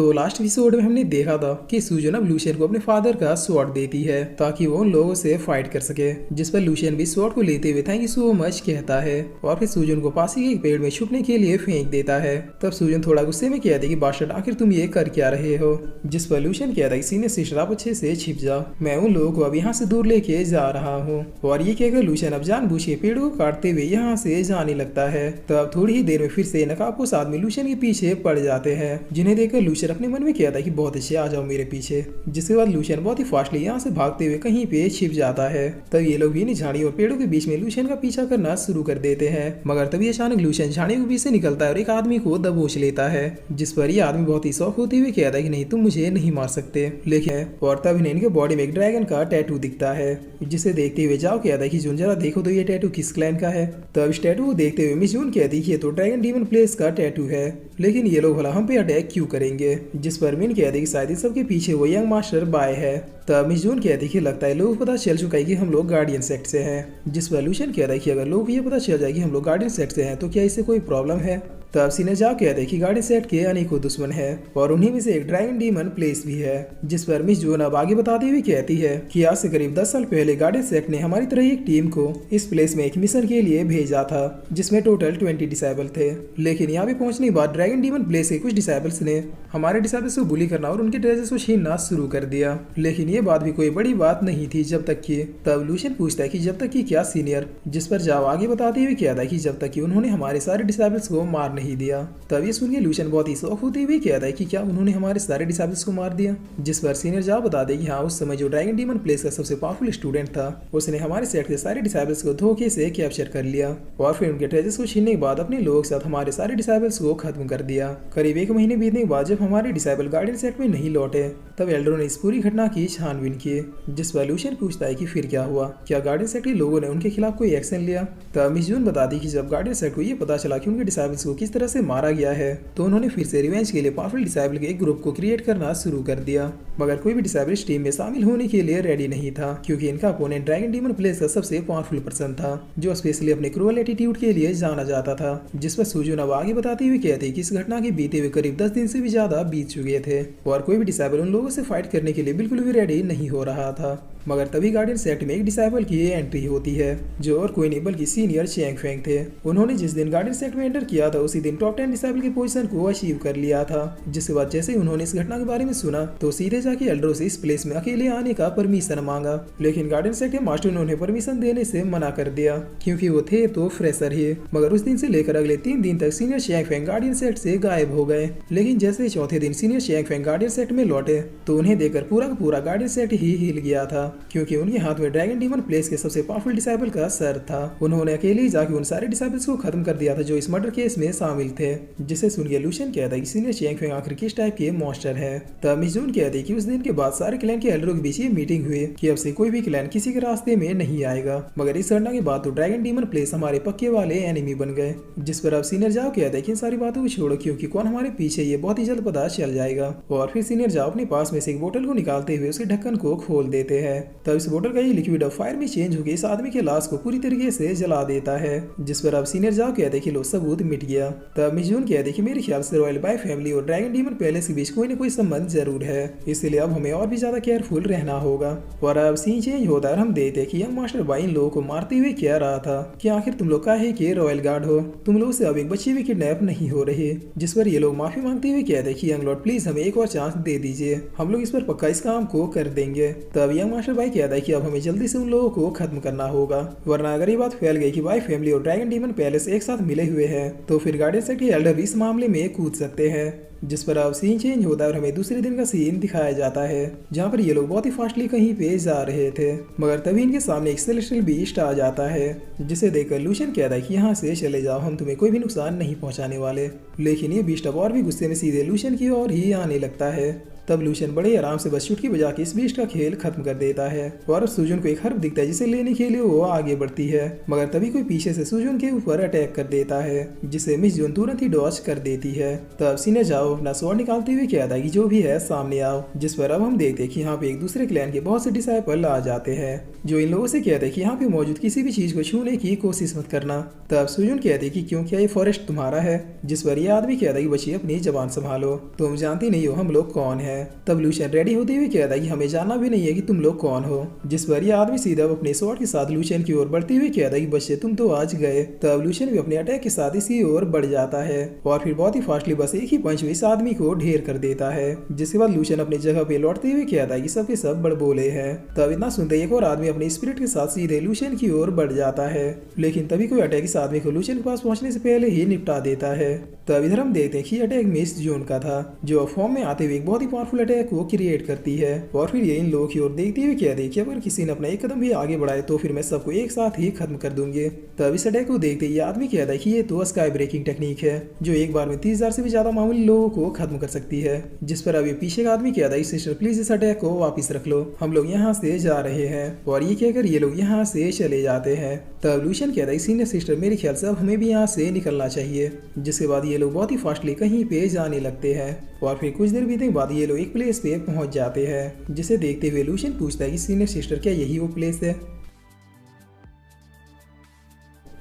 तो last episode में हमने देखा था कि सूजन अब लूशियन को अपने फादर का स्वॉर्ड देती है ताकि वो उन लोगों से फाइट कर सके, जिस पर लूशियन भी स्वॉर्ड को लेते हुए थैंक यू सो मच कहता है और फिर सूजन को पास ही के एक पेड़ में छुपने के लिए फेंक देता है। तब सूजन थोड़ा गुस्से में कहती है कि बादशाह आखिर तुम ये कर क्या रहे हो, जिस पर लूशियन कहता है सीनियर सिस्टर आप अच्छे से छिप जाओ, मैं उन लोगों को अब यहाँ से दूर लेके जा रहा हूँ। और ये कहकर लूशियन अब जानबूझ के पेड़ को काटते हुए यहाँ से जाने लगता है। तब थोड़ी ही देर में फिर से नकाबपोश आदमी लूशियन के पीछे पड़ जाते हैं, जिन्हें देखकर लूशियन अपने मन में कहता है कि बहुत अच्छे आ जाओ मेरे पीछे। जिसके बाद लूशियन बहुत ही फास्टली यहाँ से भागते हुए कहीं पे छिप जाता है। तब ये लोग भी झाड़ी और पेड़ों के बीच में लूशियन का पीछा करना शुरू कर देते हैं, मगर तभी अचानक लूशियन झाड़ियों के बीच से निकलता है और एक आदमी को दबोच लेता है, जिस पर ये आदमी बहुत ही शौक होते हुए कहता है कि नहीं तुम मुझे नहीं मार सकते। लेकिन और तब इन्हें इनके बॉडी में एक ड्रैगन का टैटू दिखता है, जिसे देखते हुए जाओ कहता है कि जून जरा देखो तो ये टैटू किस क्लैन का है। तब इस टैटू को देखते हुए मिस जून कहती है तो ड्रैगन डीमन प्लेस का टैटू है, लेकिन ये लोग भला हम पे अटैक क्यों करेंगे। जिस पर मिन कहती है कि शायद इस सबके पीछे वो यंग मास्टर बाय है। तब मिस जून कहती है कि लगता है लोगों को पता चल चुका है कि हम लोग गार्डियन सेक्ट से हैं। जिस पर लूशियन कहता है कि अगर लोगों को ये पता चल जाए कि हम लोग गार्डियन सेक्ट से हैं तो क्या इससे कोई प्रॉब्लम है। तब सीनियर जाओ कहते हैं कि गार्डियन सेक्ट के अनेकों दुश्मन है और उन्हीं में से एक ड्रैगन डीमन प्लेस भी है। जिस पर मिस जून अब आगे बताते हुए कहती है कि आज से करीब 10 साल पहले गार्डियन सेक्ट ने हमारी तरह एक टीम को इस प्लेस में एक मिशन के लिए भेजा था, जिसमें टोटल 20 डिसेबल थे। लेकिन यहाँ पे पहुंचने के बाद ड्रैगन डीमन प्लेस के कुछ डिसेबल्स ने हमारे डिसेबल्स को बुली करना और उनके ड्रेसेस को छीनना शुरू कर दिया। लेकिन ये बात भी कोई बड़ी बात नहीं थी जब तक कि तब लूशियन पूछता है कि जब तक कि क्या सीनियर। जिस पर जाओ आगे बताते हुए कहता है कि जब तक कि उन्होंने हमारे सारे डिसेबल्स को मार नहीं दिया। तब ये सुन के लूशियन बहुत ही शौक होते हुए कहता है कि क्या उन्होंने हमारे सारे डिसेबल्स को मार दिया। जिस पर सीनियर जाओ बता दे कि हाँ उस समय जो ड्रैगन डीमन प्लेस का सबसे पावरफुल स्टूडेंट था उसने हमारे सेट के सारे डिसेबल्स को धोखे से कैप्चर कर लिया और फिर उनके ट्रेजर्स को छीनने के बाद अपने लोगों के साथ हमारे सारे डिसेबल्स को खत्म कर दिया। करीब 1 महीने बीतने के बाद जब हमारे डिसेबल गार्डियन सेट में नहीं लौटे तब एल्डरों ने इस पूरी घटना की छानबीन की। जिस पर लूशियन पूछता है कि फिर क्या हुआ, क्या गार्डियन सेट के लोगों ने उनके खिलाफ कोई एक्शन लिया। तब मिस जून बताती कि जब गार्डियन सेट को ये पता चला कि उनके डिसेबल्स को किस तरह से मारा गया है तो उन्होंने फिर से रिवेंज के लिए पावरफुल डिसेबल के एक ग्रुप को क्रिएट करना शुरू कर दिया, मगर कोई भी डिसेबल इस टीम में शामिल होने के लिए रेडी नहीं था क्योंकि इनका अपोनेंट ड्रैगन डीमन प्लेस का सबसे पावरफुल पर्सन था जो स्पेशली अपने क्रूअल एटीट्यूड के लिए जाना जाता था। जिस पर सूजन अब आगे बताते हुए कहते कि इस घटना के बीते हुए करीब 10 दिन से भी ज्यादा बीत चुके थे और कोई भी डिसेबल उन लोगों से फाइट करने के लिए बिल्कुल भी रेडी नहीं हो रहा था। मगर तभी गार्डियन सेक्ट में एक डिसेबल की एंट्री होती है जो और कोई नहीं बल्कि सीनियर चैंग फेंग थे। उन्होंने जिस दिन गार्डियन सेक्ट में एंटर किया था उसी दिन टॉप 10 डिसेबल की पोजीशन को अचीव कर लिया था। जिसके बाद जैसे ही उन्होंने इस घटना के बारे में सुना तो सीधे जाके एल्डरो से इस प्लेस में अकेले आने का परमिशन मांगा, लेकिन गार्डियन सेक्ट के मास्टर ने उन्हें परमिशन देने से मना कर दिया क्योंकि वो थे तो फ्रेशर ही। मगर उस दिन से लेकर अगले 3 दिन तक senior Chang Feng guardian sect से गायब हो गए। लेकिन जैसे ही चौथे दिन senior Chang Feng guardian sect में लौटे तो उन्हें देखकर पूरा का पूरा गार्डियन सेक्ट ही हिल गया था क्योंकि उनके हाथ में ड्रैगन डीमन प्लेस के सबसे पावरफुल डिसेबल का सर था। उन्होंने अकेले ही जाके उन सारे डिसेबल्स को खत्म कर दिया था जो इस मर्डर केस में शामिल थे। जिसे सुन के लूशियन कहता है कि सीनियर चैंग फेंग आखिर किस टाइप के मॉन्स्टर है। तब मिस जून कहती है कि उस दिन के बाद सारे क्लैन के एल्डरों के बीच ये मीटिंग हुई कि अब से कोई भी क्लैन किसी के रास्ते में नहीं आएगा, मगर इस घटना के बाद तो ड्रैगन डीमन प्लेस हमारे पक्के वाले एनिमी बन गए। जिस पर अब सीनियर जाओ कहता है कि इन सारी बातों को छोड़ो क्योंकि कौन हमारे पीछे ये बहुत ही जल्द पता चल जाएगा। और फिर सीनियर जाओ अपने पास में से एक बोतल को निकालते हुए उसके ढक्कन को खोल देते हैं। तब इस बोतल का ये लिक्विड अब फायर में चेंज होकर इस आदमी के लाश को पूरी तरीके से जला देता है। जिस पर अब सीनियर जाओ कहते हैं कि लो सबूत मिट गया। तब मिस जून कहते हैं कि मेरे ख्याल से रॉयल बाय फैमिली और ड्रैगन डीमन पैलेस के बीच कोई न कोई संबंध जरूर है, इसलिए अब हमें और भी ज्यादा केयरफुल रहना होगा। और अब सीन चेंज होता है और हम देखते हैं कि यंग मास्टर बाई इन लोगों को मारते हुए कह रहा था कि आखिर तुम लोग काहे के रॉयल गार्ड हो, तुम लोग से अब एक बच्ची भी किडनैप नहीं हो रही। जिस पर ये लोग माफी मांगते हुए कहते हैं कि यंग लॉर्ड प्लीज हमें एक और चांस दे दीजिए, हम लोग इस पर पक्का इस काम को कर देंगे। तब यंग मास्टर बाई कहता है कि अब हमें जल्दी से उन लोगों को खत्म करना होगा, वरना अगर ये बात फैल गई कि बाई फैमिली और ड्रैगन डीमन पैलेस एक साथ मिले हुए हैं तो फिर गार्डियन सेक्ट के एल्डर भी इस मामले में कूद सकते हैं। जिस पर अब सीन चेंज होता है और हमें दूसरे दिन का सीन दिखाया जाता है जहाँ पर ये लोग बहुत ही फास्टली कहीं पे जा रहे थे, मगर तभी इनके सामने एक सेलेस्टियल बीस्ट आ जाता है जिसे देखकर लूशियन कहता है कि यहाँ से चले जाओ, हम तुम्हें कोई भी नुकसान नहीं पहुँचाने वाले। लेकिन ये बीस्ट अब और भी गुस्से में सीधे लूशियन की ओर ही आने लगता है। तब लूशियन बड़े आराम से बस चुटकी बजा के इस बीस्ट का खेल खत्म कर देता है और सुजुन को एक हर्ब दिखता है जिसे लेने के लिए वो आगे बढ़ती है, मगर तभी कोई पीछे से सुजुन के ऊपर अटैक कर देता है जिसे मिस जून तुरंत ही डॉज कर देती है। तब सीने जाओ अपना स्वॉर्ड निकालते हुए कहता है कि जो भी है सामने आओ, जिस पर अब हम देखते हैं कि यहाँ पे एक दूसरे क्लैन के बहुत से डिसाइपल आ जाते हैं जो इन लोगों से कहते हैं कि यहाँ पे मौजूद किसी भी चीज को छूने की कोशिश मत करना। तब सुजुन कहते हैं कि क्यों, क्या ये फॉरेस्ट तुम्हारा है? जिस पर यह आदमी कहता है कि बच्ची अपनी जबान संभालो, तुम जानती नहीं हो हम लोग कौन है। तब लूशियन रेडी होते हुए कहता है कि हमें जानना भी नहीं है कि तुम लोग कौन हो, जिस पर यह आदमी सीधा अपने स्वॉर्ड के साथ लूशियन की ओर बढ़ते हुए कहता है कि बच्चे तुम तो आज गए। तब लूशियन भी अपने अटैक के साथ इसी ओर बढ़ जाता है और फिर बहुत ही फास्टली बस एक ही पंच में इस आदमी को ढेर कर देता है, जिसके बाद लूशियन अपनी जगह पे लौटते हुए कहता है कि सबके सब बड़बोले हैं। तब इतना सुनते एक और आदमी अपने स्पिरिट के साथ सीधे लूशियन की ओर बढ़ जाता है, लेकिन तभी कोई अटैक इस आदमी को लूशियन के पास पहुंचने से पहले ही निपटा देता है। तब इधर हम देखते हैं कि अटैक मिस जून का था, जो फॉर्म में आते हुए एक बहुत ही पावरफुल अटैक को क्रिएट करती है और फिर ये इन लोगों की ओर देखते हुए कहती है कि अगर किसी ने अपना एक कदम भी आगे बढ़ाए तो फिर मैं सबको एक साथ ही खत्म कर दूंगी। तब इस अटैक को देखते ये आदमी कहता है कि ये तो स्काई ब्रेकिंग टेक्निक है जो एक बार में 30,000 से भी ज्यादा मामूली लोगों को खत्म कर सकती है, जिस पर अभी पीछे का आदमी कहता है सिस्टर प्लीज इस अटैक को वापस रख लो, हम लोग यहाँ से जा रहे हैं। और ये कहकर ये लोग यहाँ से चले जाते हैं। तब लूशियन कहता है सीनियर सिस्टर मेरे ख्याल से अब हमें भी यहाँ से निकलना चाहिए, जिसके बाद ये लोग बहुत ही फास्टली कहीं पे जाने लगते हैं और फिर कुछ देर बीतने के बाद ये लोग एक प्लेस पे पहुंच जाते हैं, जिसे देखते हुए लूशियन पूछता है कि सीनियर सिस्टर क्या यही वो प्लेस है।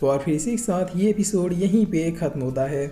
और फिर इसी के साथ ये एपिसोड यहीं पे खत्म होता है।